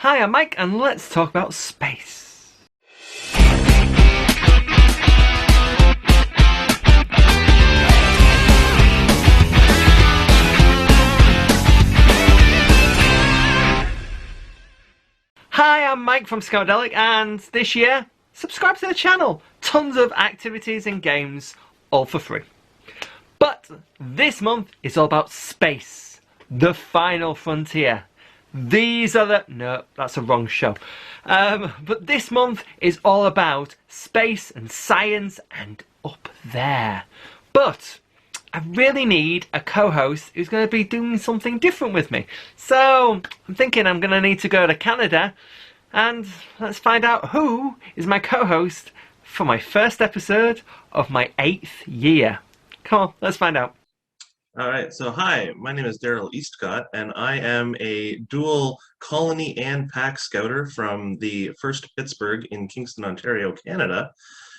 Hi, I'm Mike, and let's talk about space. Hi, I'm Mike from Scoutadelic, and this year, subscribe to the channel. Tons of activities and games, all for free. But this month is all about space, the final frontier. These are the... No, that's a wrong show. But this month is all about space and science and up there. But I really need a co-host who's going to be doing something different with me. So I'm thinking I'm going to need to go to Canada, and let's find out who is my co-host for my first episode of my 8th year. Come on, let's find out. All right, so hi, my name is Darrell Eastcott, and I am a dual colony and pack scouter from the 1st Pittsburgh in Kingston, Ontario, Canada,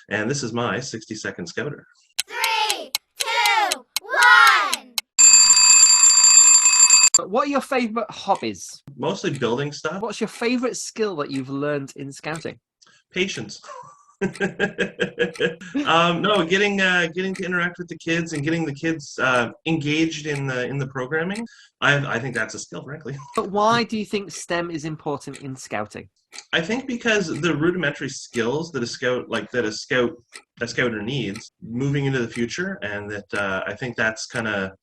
and this is my 60-second scouter. 3, 2, 1. What are your favourite hobbies? Mostly building stuff. What's your favourite skill that you've learned in scouting? Patience. No, getting to interact with the kids and getting the kids engaged in the programming. I think that's a skill, frankly. But why do you think STEM is important in scouting? I think because the rudimentary skills that a scouter needs moving into the future, and that I think that's kind of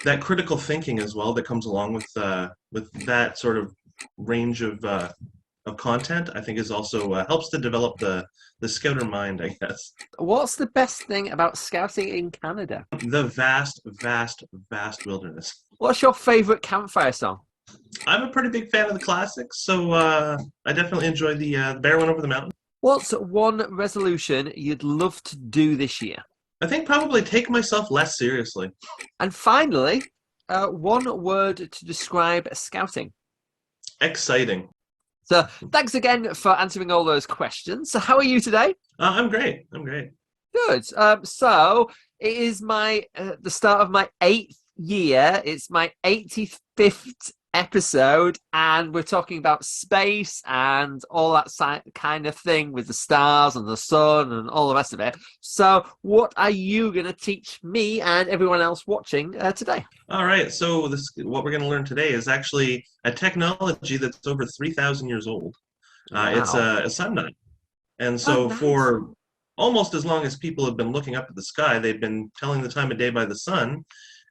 that critical thinking as well that comes along with that sort of range of content, I think is also helps to develop the scouter mind, I guess. What's the best thing about scouting in Canada? The vast wilderness. What's your favourite campfire song? I'm a pretty big fan of the classics, so I definitely enjoy the Bear Went Over the Mountain. What's one resolution you'd love to do this year? I think probably take myself less seriously. And finally, one word to describe scouting. Exciting. So thanks again for answering all those questions. So how are you today? I'm great. Good. So it is the start of my 8th year. It's my 85th episode, and we're talking about space and all that kind of thing with the stars and the sun and all the rest of it. So what are you going to teach me and everyone else watching today? All right. So what we're going to learn today is actually a technology that's over 3,000 years old. Wow. It's a sundial. And so nice. For almost as long as people have been looking up at the sky, they've been telling the time of day by the sun.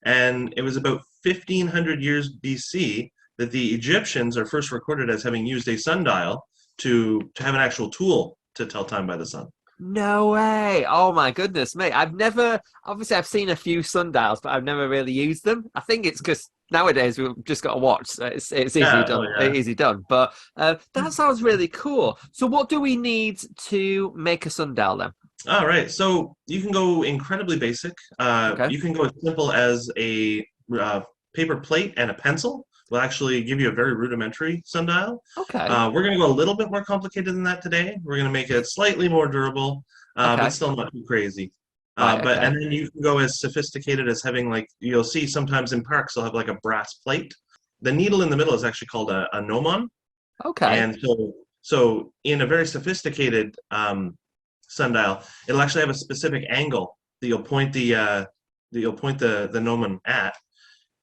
And it was about 1,500 years BC that the Egyptians are first recorded as having used a sundial to have an actual tool to tell time by the sun. No way. Oh my goodness, mate. I've seen a few sundials, but I've never really used them. I think it's because nowadays we've just got a watch, so it's easy done. Oh, yeah. Easy done. But that sounds really cool. So what do we need to make a sundial then? All right, so you can go incredibly basic. Okay. You can go as simple as a paper plate and a pencil. Will actually give you a very rudimentary sundial. Okay. We're going to go a little bit more complicated than that today. We're going to make it slightly more durable, but still not too crazy. And then you can go as sophisticated as having, like, you'll see sometimes in parks they'll have like a brass plate. The needle in the middle is actually called a gnomon. Okay. And so in a very sophisticated sundial, it'll actually have a specific angle that you'll point the gnomon at,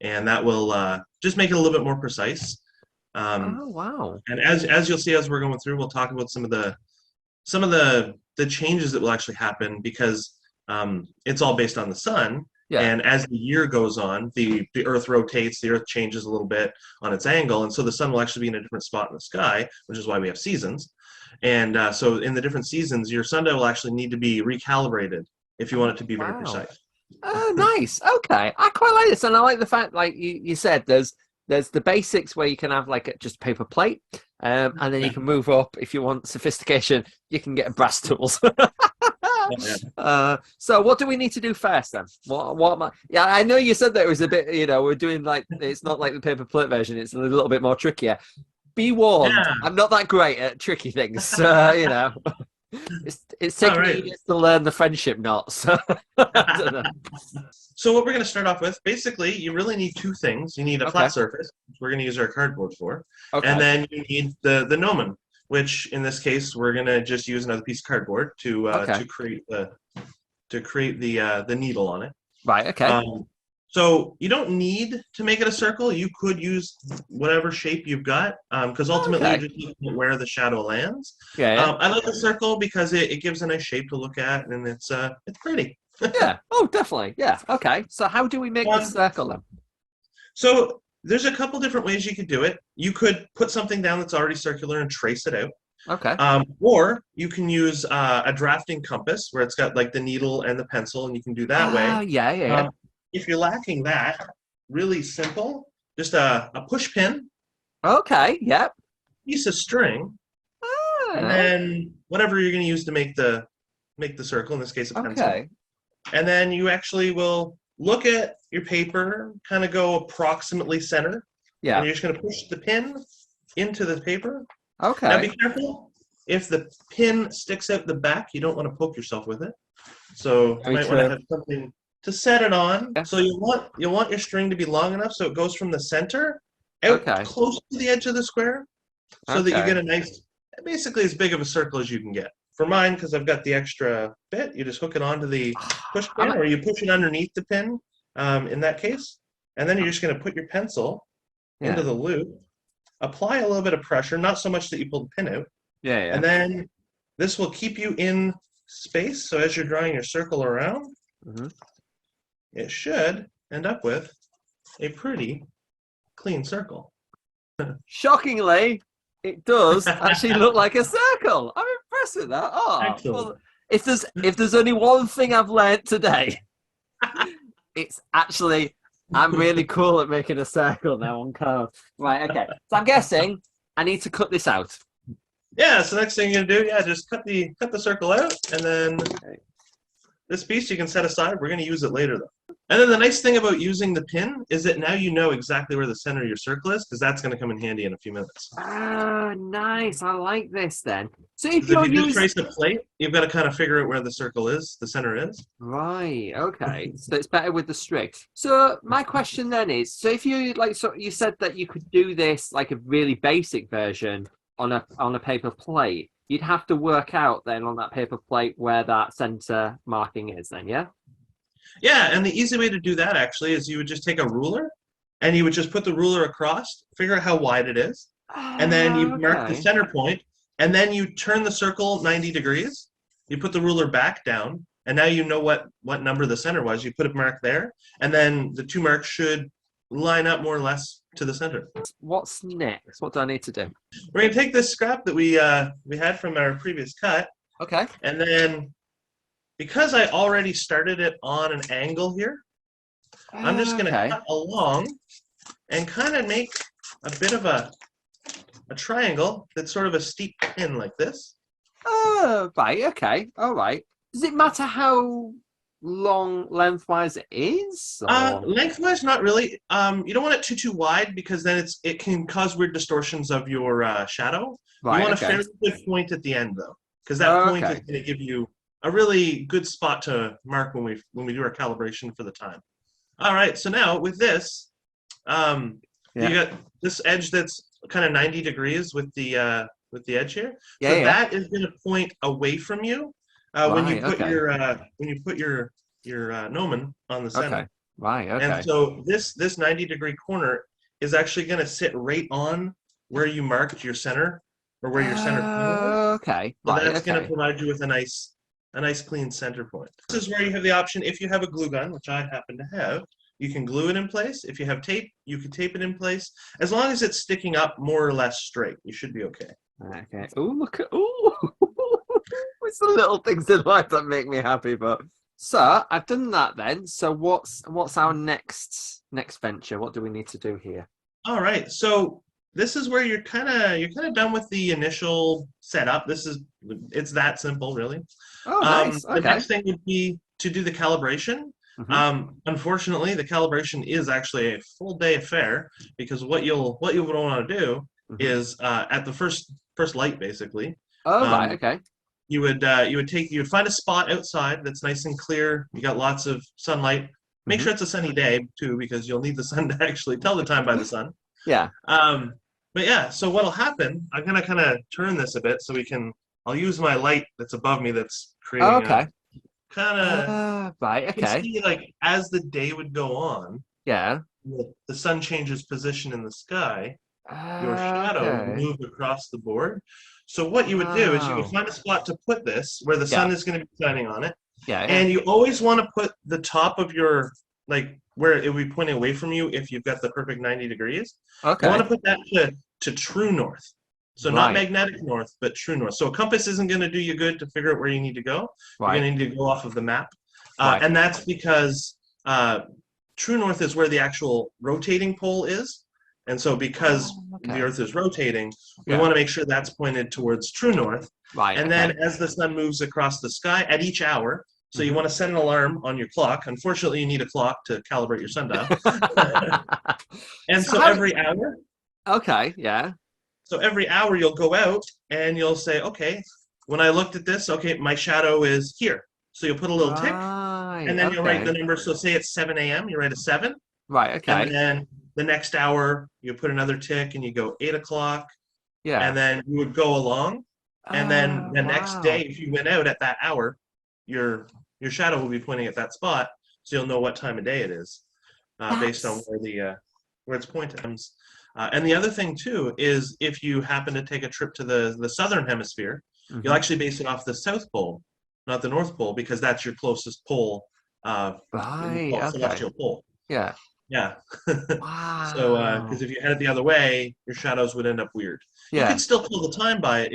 and that will just make it a little bit more precise. Oh wow! And as you'll see as we're going through, we'll talk about some of the changes that will actually happen because it's all based on the sun. Yeah. And as the year goes on, the Earth rotates, the Earth changes a little bit on its angle, and so the sun will actually be in a different spot in the sky, which is why we have seasons. And so in the different seasons, your sundial will actually need to be recalibrated if you want it to be very precise. Oh, nice. Okay, I quite like this, and I like the fact, like you said, there's the basics where you can have like just paper plate, and then you can move up if you want sophistication. You can get brass tools. So what do we need to do first then? What am I? Yeah, I know you said that it was a bit. We're doing like it's not like the paper plate version. It's a little bit more trickier. Be warned, I'm not that great at tricky things. It's All taken me right. years to learn the friendship knot, so I don't know. So what we're going to start off with, basically, you really need two things. You need a Okay. flat surface, which we're going to use our cardboard for, and Okay. then you need the gnomon, which in this case we're going to just use another piece of cardboard Okay. to create the needle on it. Right. Okay. So you don't need to make it a circle. You could use whatever shape you've got, because ultimately Okay. you're just looking at where the shadow lands. Yeah. Yeah. I like a circle because it gives a nice shape to look at, and it's pretty. Yeah. Oh, definitely. Yeah. Okay. So how do we make the circle then? So there's a couple different ways you could do it. You could put something down that's already circular and trace it out. Okay. Or you can use a drafting compass where it's got like the needle and the pencil, and you can do that way. Yeah. Yeah. Yeah. If you're lacking that, really simple, just a push pin, Okay. Yep. piece of string, and Ah, then whatever you're going to use to make the circle, in this case a pencil. okay. And then you actually will look at your paper, kind of go approximately center, and Yeah. you're just going to push the pin into the paper. Now Okay. be careful. If the pin sticks out the back, you don't want to poke yourself with it. So you Very might want to true. have something to set it on. Yeah. So you want your string to be long enough so it goes from the center out Okay. close to the edge of the square, so that you Okay. get a nice, basically as big of a circle as you can get. For mine, because I've got the extra bit, you just hook it onto the push pin, I'm- or you push it underneath the pin. In that case, and then you're just going to put your pencil into Yeah. the loop, apply a little bit of pressure, not so much that you pull the pin out, Yeah. Yeah. and then this will keep you in space. So as you're drawing your circle around, Mhm. it should end up with a pretty clean circle. Shockingly, it does actually look like a circle. I'm impressed with that. Oh, Excellent. well, if there's only one thing I've learnt today, it's actually I'm really cool at making a circle now on code. Right. Okay. So I'm guessing I need to cut this out. Yeah, so next thing you're gonna do, just cut the circle out, and then this piece you can set aside. We're gonna use it later though. And then the nice thing about using the pin is that now you know exactly where the center of your circle is, because that's gonna come in handy in a few minutes. Ah, nice. I like this then. So if Because you're if you using just trace a plate, you've got to kind of figure out where the circle is, the center is. right, okay, so it's better with the string. So my question then is, so if you so you said that you could do this like a really basic version on a paper plate, you'd have to work out then on that paper plate where that center marking is then, yeah? Yeah, and the easy way to do that actually is you would just take a ruler and you would just put the ruler across, figure out how wide it is, and then you mark the Okay. center point, and then you turn the circle 90 degrees. You put the ruler back down, and now you know what number the center was. You put a mark there, and then the two marks should line up more or less to the center. What's next? What do I need to do? We're gonna take this scrap that we had from our previous cut, Okay. and then because I already started it on an angle here, I'm just going to Okay. cut along and kind of make a bit of a triangle that's sort of a steep pin like this. Oh, right. Okay. All right. Does it matter how long lengthwise it is? Or... Lengthwise, not really. You don't want it too wide because then it can cause weird distortions of your shadow. Right. You want Okay. a fairly good point at the end though, because that point Okay. is going to give you a really good spot to mark when we do our calibration for the time. All right. So now with this, you got this edge that's kind of 90 degrees with the edge here. Yeah. So Yeah. that is going to point away from you when you Right, put okay. your gnomon on the center. Okay. Right. Okay. And so this 90-degree corner is actually going to sit right on where you marked your center, or where your center point is. Okay. So Right. that's going to Okay. provide you with a nice clean center point. This is where you have the option, if you have a glue gun, which I happen to have, you can glue it in place. If you have tape, you can tape it in place. As long as it's sticking up more or less straight, you should be okay. Okay. Oh, look at it's the little things in life that make me happy. But so I've done that then. So what's our next venture? What do we need to do here? All right. So this is where you're kind of done with the initial setup. It's that simple, really. Oh, nice. The Okay. next thing would be to do the calibration. Mhm. Unfortunately, the calibration is actually a full day affair, because what you'll want to do Mhm. is at the first light, basically, Oh, right. Okay. you would find a spot outside that's nice and clear. You got lots of sunlight. Make sure it's a sunny day too, because you'll need the sun to actually tell the time by the sun. Yeah. But yeah, so what'll happen? I'm gonna kind of turn this a bit so we can. I'll use my light that's above me that's creating. Oh, okay. Kind of. Right. You can Okay. see, like, as the day would go on, Yeah. the sun changes position in the sky. Your shadow would Okay. move across the board. So what you would do is you would Wow. find a spot to put this where the sun is going to be shining on it. Yeah. And you always want to put the top of your, like, where it would be pointing away from you if you've got the perfect 90 degrees. Okay. You want to put that to true north. So not Right. magnetic north, but true north. So a compass isn't going to do you good to figure out where you need to go. Right. You're going to need to go off of the map. Right. And that's because true north is where the actual rotating pole is. And so because Okay. the Earth is rotating, we Yeah. want to make sure that's pointed towards true north. Right. And then as the sun moves across the sky at each hour, so you want to set an alarm on your clock. Unfortunately, you need a clock to calibrate your sundial. And so every hour, Okay. Yeah. so every hour you'll go out and you'll say, okay, when I looked at this, okay, my shadow is here. So you'll put a little tick, Right. and then you'll write the Okay. number. So say it's 7 a.m., you write a 7. Right. Okay. And then the next hour, you put another tick and you go 8 o'clock. Yeah. And then you would go along. And then the next wow. day, if you went out at that hour, your shadow will be pointing at that spot. So you'll know what time of day it is based on where it's pointed. And the other thing, too, is if you happen to take a trip to the southern hemisphere, you'll actually base it off the South Pole, not the North Pole, because that's your closest pole, Right. Okay. celestial pole. Yeah. Yeah. Wow. So, because if you had it the other way, your shadows would end up weird. You Yeah. could still kill the time by it.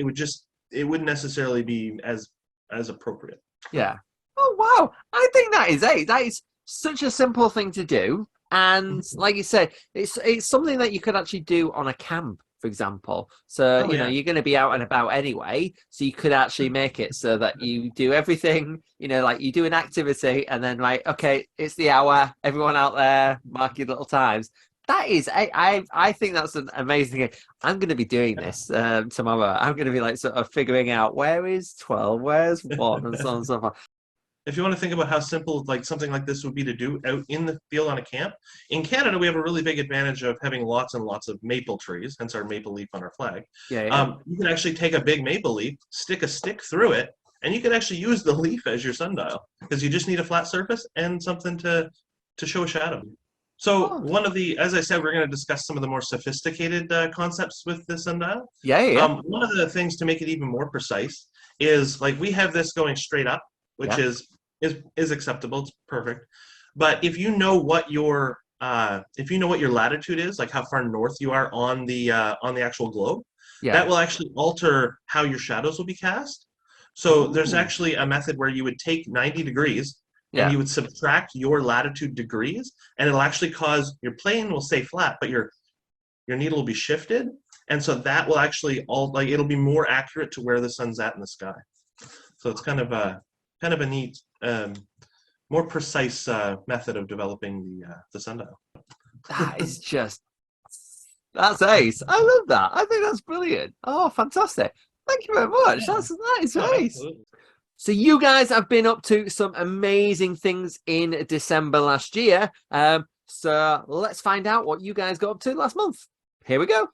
It wouldn't necessarily be as appropriate. Yeah. Oh wow! I think that is it. That is such a simple thing to do, and like you said, it's something that you could actually do on a camp, for example. So Oh, yeah. you're going to be out and about anyway, so you could actually make it so that you do everything. Like you do an activity, and then okay, it's the hour. Everyone out there, mark your little times. That is, I think that's an amazing thing. I'm going to be doing this tomorrow. I'm going to be sort of figuring out where is 12, where's 1, and so on and so forth. If you want to think about how simple something like this would be to do out in the field on a camp, in Canada we have a really big advantage of having lots and lots of maple trees, hence our maple leaf on our flag. Yeah. You can actually take a big maple leaf, stick a stick through it, and you can actually use the leaf as your sundial because you just need a flat surface and something to show a shadow. So as I said, we're going to discuss some of the more sophisticated concepts with the sundial. Yeah. One of the things to make it even more precise is we have this going straight up, which is acceptable. It's perfect. But if you know what your latitude is, like how far north you are on the actual globe, that will actually alter how your shadows will be cast. So there's actually a method where you would take 90 degrees and you would subtract your latitude degrees, and it'll actually cause your plane will stay flat, but your needle will be shifted, and so that will actually it'll be more accurate to where the sun's at in the sky. So it's kind of a neat, more precise method of developing the sundial. That is that's ace. I love that. I think that's brilliant. Oh, fantastic. Thank you very much. That is ace. Absolutely. So you guys have been up to some amazing things in December last year. So let's find out what you guys got up to last month. Here we go.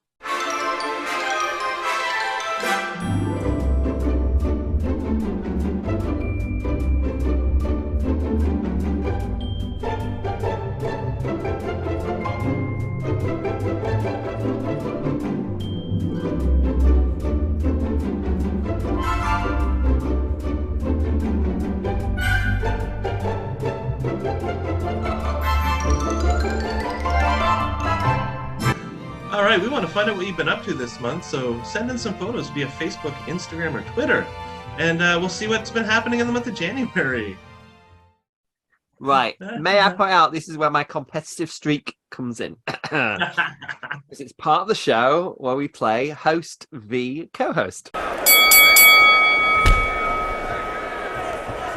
All right, we want to find out what you've been up to this month, so send in some photos via Facebook, Instagram, or Twitter, and we'll see what's been happening in the month of January. Right. May I point out, this is where my competitive streak comes in. Because it's part of the show where we play host v co-host.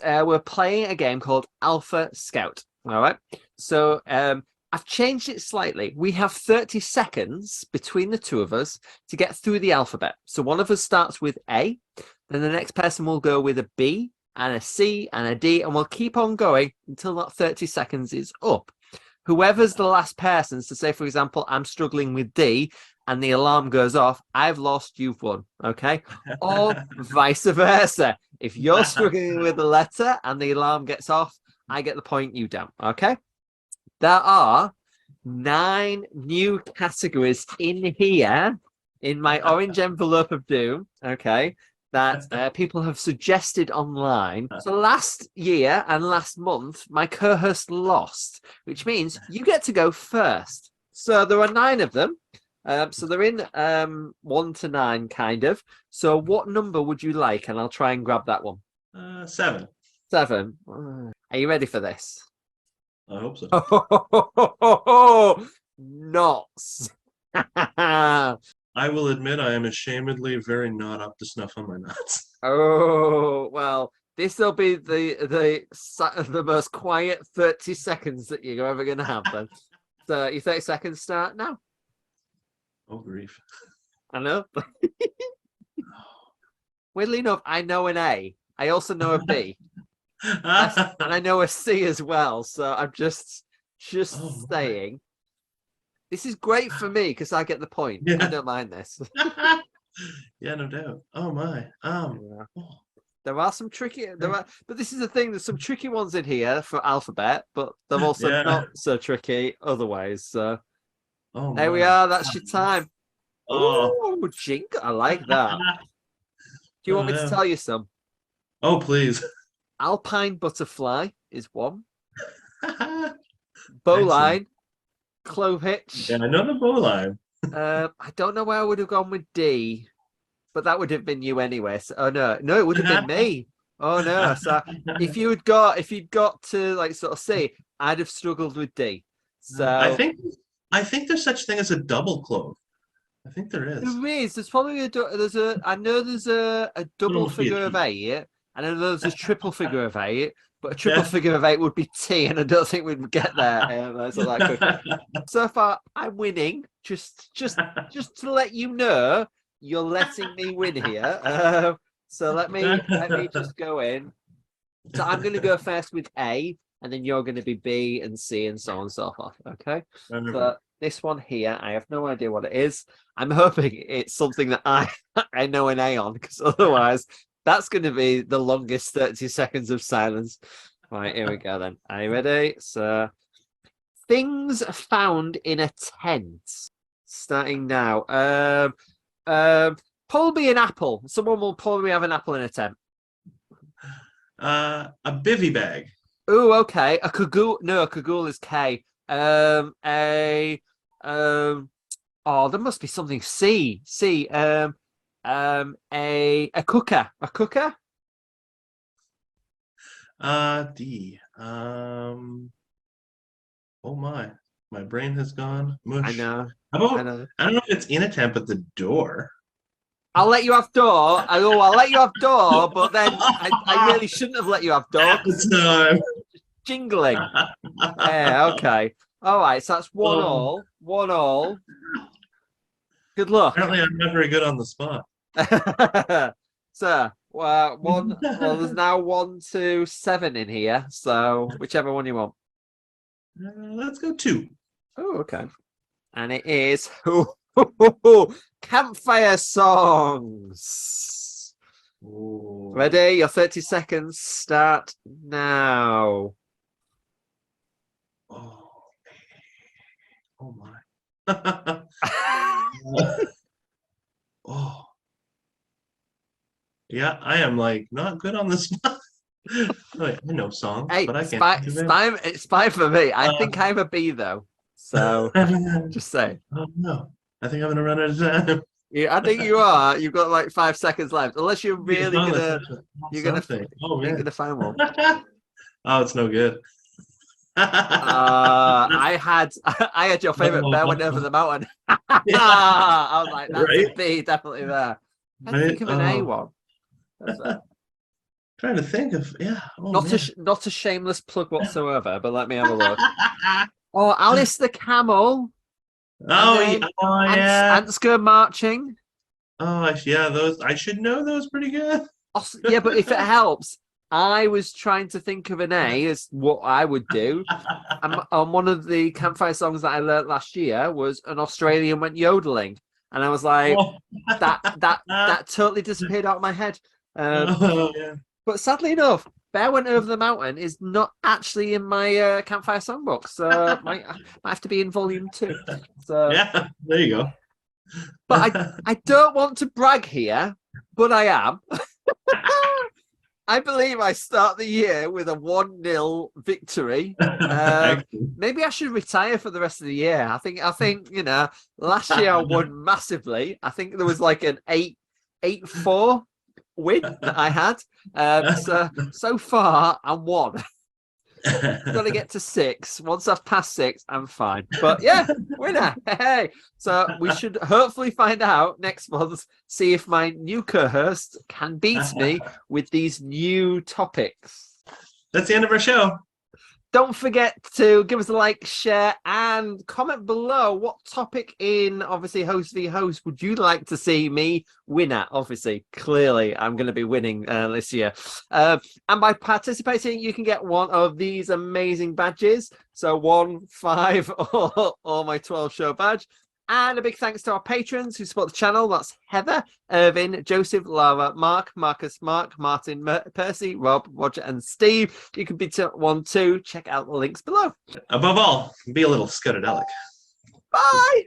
We're playing a game called Alpha Scout. All right. So I've changed it slightly. We have 30 seconds between the two of us to get through the alphabet. So one of us starts with A, Then the next person will go with a B and a C and a D, and we'll keep on going until that 30 seconds is up. Whoever's the last person, so say, for example, I'm struggling with D and the alarm goes off, I've lost, you've won, okay? Or vice versa. If you're struggling with a letter and the alarm gets off, I get the point, you don't, okay? There are 9 new categories in here, in my orange envelope of doom, okay, that people have suggested online. So last year and last month, my co-host lost, which means you get to go first. So there are 9 of them. So they're in 1 to 9, kind of. So what number would you like? And I'll try and grab that one. 7. 7. Are you ready for this? I hope so. Nuts. I will admit I am ashamedly very not up to snuff on my nuts. Oh, well, this will be the most quiet 30 seconds that you're ever going to have then. So your 30 seconds start now. Oh, grief. I know. Weirdly enough, I know an A. I also know a B. And I know a C as well. So I'm just saying. This is great for me because I get the point. Yeah. I don't mind this. Yeah, no doubt. Oh my. Yeah. There are some tricky, but this is the thing. There's some tricky ones in here for alphabet, but they're also Yeah. not so tricky otherwise. So Oh there we my. are. That's your time. Oh. Oh, jingle! I like that. Do you want me to tell you some? Oh, please. Alpine butterfly is one. Bowline, clove hitch. Yeah, I know the bowline. I don't know where I would have gone with D, but that would have been you anyway. So, oh no, it would have been me. Oh no! So if you'd got to like sort of C, I'd have struggled with D. So I think there's such thing as a double clove. I think there is. there is. There's probably I know there's a double Little figure of feature. 8, and I know there's a triple figure of 8, but a triple figure of 8 would be T, and I don't think we'd get there. That's not that quick. So far, I'm winning. Just to let you know, you're letting me win here. So let me just go in. So I'm going to go first with A, and then you're going to be B and C and so on and so forth. Okay. So this one here, I have no idea what it is. I'm hoping it's something that I know an A on, because otherwise that's going to be the longest 30 seconds of silence. Right, here we go then. Are you ready? So things found in a tent. Starting now. Probably an apple. Someone will probably have an apple in a tent. A bivy bag. Oh, okay. A cagoule. No, a cagoule is K. Oh, there must be something C. C. A cooker. A cooker. D. Oh my brain has gone mush. I know. How about, I know. I don't know if it's in a tent, but the door. I'll let you have door. I'll let you have door, but then I really shouldn't have let you have door. At the time. Jingling. Yeah, okay. All right, so that's 1 Oh. all. 1 all. Good luck. Apparently, I'm not very good on the spot. So, there's now 1 to 7 in here. So, whichever one you want. Let's go 2. Oh, okay. And it is campfire songs. Ooh. Ready? Your 30 seconds start now. Oh my. Oh. Yeah, I am like not good on the spot. Wait, I know songs, Hey, but I it's can't fine, think it's of fine, it's fine for me. I think I'm a B though. So it. just say. Oh no. I think I'm gonna run out of time. Yeah, I think you are. You've got like 5 seconds left. Unless you're really Oh, gonna that's you're gonna something. Oh you're man. gonna find one. Oh, it's no good. I had your favorite bear went over the mountain. I was like, that's a Right? B, definitely there. I Right? think of an A one. That's it. Trying to think of Oh, Not man. not a shameless plug whatsoever, but let me have a look. Oh, Alice the Camel. Oh, then yeah. Ants go marching. Oh, yeah. Those I should know those pretty good. Yeah, but if it helps, I was trying to think of an A as what I would do. And on one of the campfire songs that I learnt last year was an Australian went yodeling, and I was like, Oh. that totally disappeared out of my head. Oh, yeah. But sadly enough, Bear Went Over the Mountain is not actually in my campfire songbook, so might have to be in volume 2. So Yeah, there you go. but I don't want to brag here, but I am. I believe I start the year with a 1-0 victory. Maybe I should retire for the rest of the year. I think last year I won massively. I think there was like an 8-4 win that I had. So far I'm 1. Got to get to 6. Once I've passed 6, I'm fine. But yeah, winner. Hey. So we should hopefully find out next month, see if my new co-host can beat me with these new topics. That's the end of our show. Don't forget to give us a like, share, and comment below what topic in, obviously, Host v Host would you like to see me win at? Obviously, clearly, I'm going to be winning this year. And by participating, you can get one of these amazing badges. So 1, 5, or my 12 show badge. And a big thanks to our patrons who support the channel. That's Heather, Irvin, Joseph, Lara, Mark, Marcus, Mark, Martin, Percy, Rob, Roger, and Steve. You can be to 1 too. Check out the links below. Above all, be a little Scoutadelic. Bye.